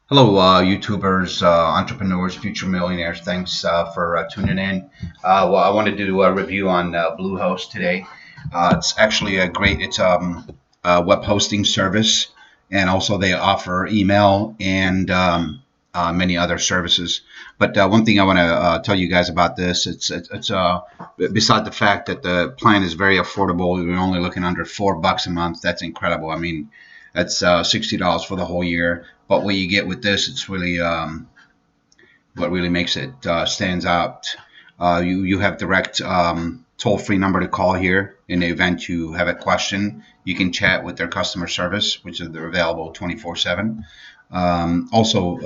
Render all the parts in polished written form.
Hello, YouTubers, entrepreneurs, future millionaires. Thanks for tuning in. Well, I want to do a review on Bluehost today. It's actually a great, it's a web hosting service, and also they offer email and many other services. But one thing I want to tell you guys about this, it's beside the fact that the plan is very affordable. We're only looking under $4 a month. That's incredible. I mean, that's $60 for the whole year. But what you get with this, it's really what really makes it stands out. You have direct toll-free number to call here in the event you have a question. You can chat with their customer service, which is they're available 24/7. Also,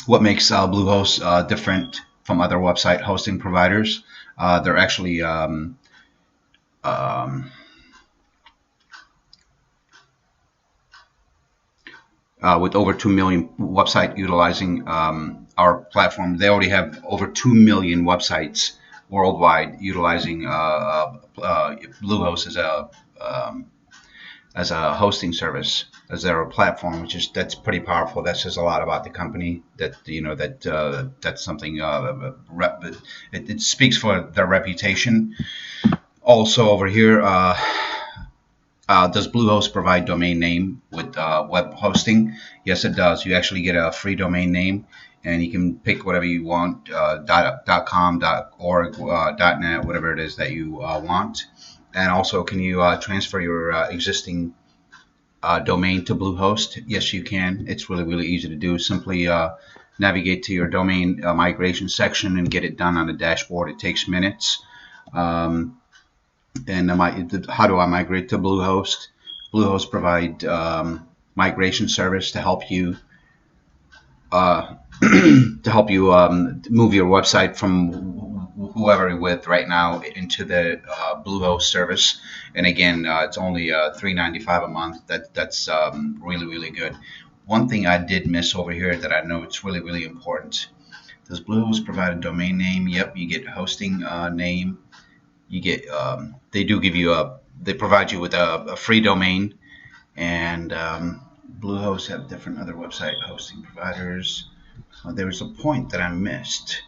what makes Bluehost different from other website hosting providers? They're actually with over 2 million websites utilizing our platform. They already have over 2 million websites worldwide utilizing Bluehost as a hosting service, as their platform, that's pretty powerful. That says a lot about the company. That that's something. It speaks for their reputation. Also over here. Does Bluehost provide domain name with web hosting? Yes, it does. You actually get a free domain name, and you can pick whatever you want, .com, .org, .net, whatever it is that you want. And also, can you transfer your existing domain to Bluehost? Yes, you can. It's really, really easy to do. Simply navigate to your domain migration section and get it done on the dashboard. It takes minutes. And how do I migrate to Bluehost? Bluehost provide migration service to help you move your website from whoever you're with right now into the Bluehost service. And again, it's only $3.95 a month. That's really, really good. One thing I did miss over here that I know it's really, really important. Does Bluehost provide a domain name? Yep, you get hosting name. You get they do give you they provide you with a free domain, and Bluehost have different other website hosting providers. There was a point that I missed.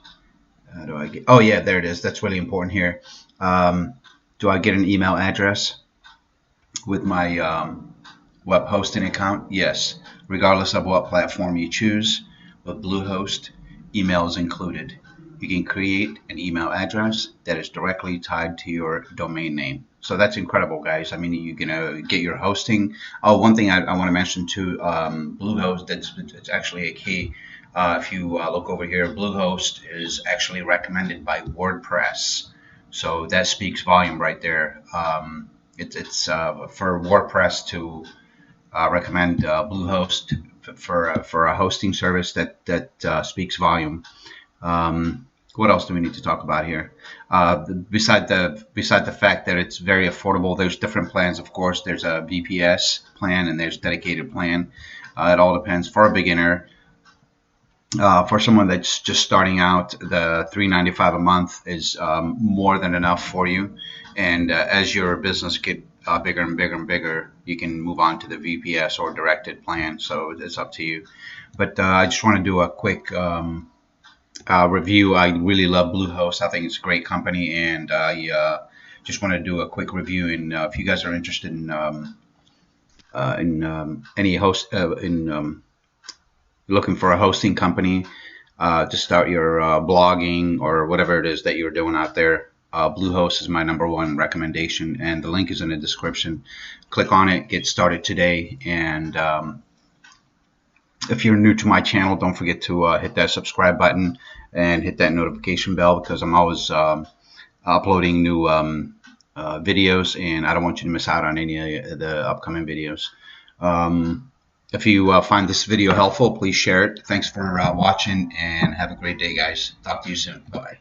How do I get? Oh yeah, there it is. That's really important here. Do I get an email address with my web hosting account? Yes, regardless of what platform you choose. With Bluehost, email is included. You can create an email address that is directly tied to your domain name. So that's incredible, guys. I mean, you're gonna get your hosting. Oh, one thing I want to mention too, Bluehost. It's actually a key. If you look over here, Bluehost is actually recommended by WordPress. So that speaks volume right there. It's for WordPress to recommend Bluehost for a hosting service that speaks volume. What else do we need to talk about here? Beside the fact that it's very affordable, there's different plans. Of course, there's a VPS plan and there's dedicated plan. It all depends. For a beginner, for someone that's just starting out, the $3.95 a month is more than enough for you. And as your business get bigger and bigger and bigger, you can move on to the VPS or directed plan. So it's up to you. But I just want to do a quick review. I really love Bluehost. I think it's a great company, and I just want to do a quick review. And if you guys are interested in any host looking for a hosting company to start your blogging or whatever it is that you're doing out there, Bluehost is my #1 recommendation, and the link is in the description. Click on it, get started today, and if you're new to my channel, don't forget to hit that subscribe button and hit that notification bell, because I'm always uploading new videos, and I don't want you to miss out on any of the upcoming videos. If you find this video helpful, please share it. Thanks for watching, and have a great day, guys. Talk to you soon. Bye.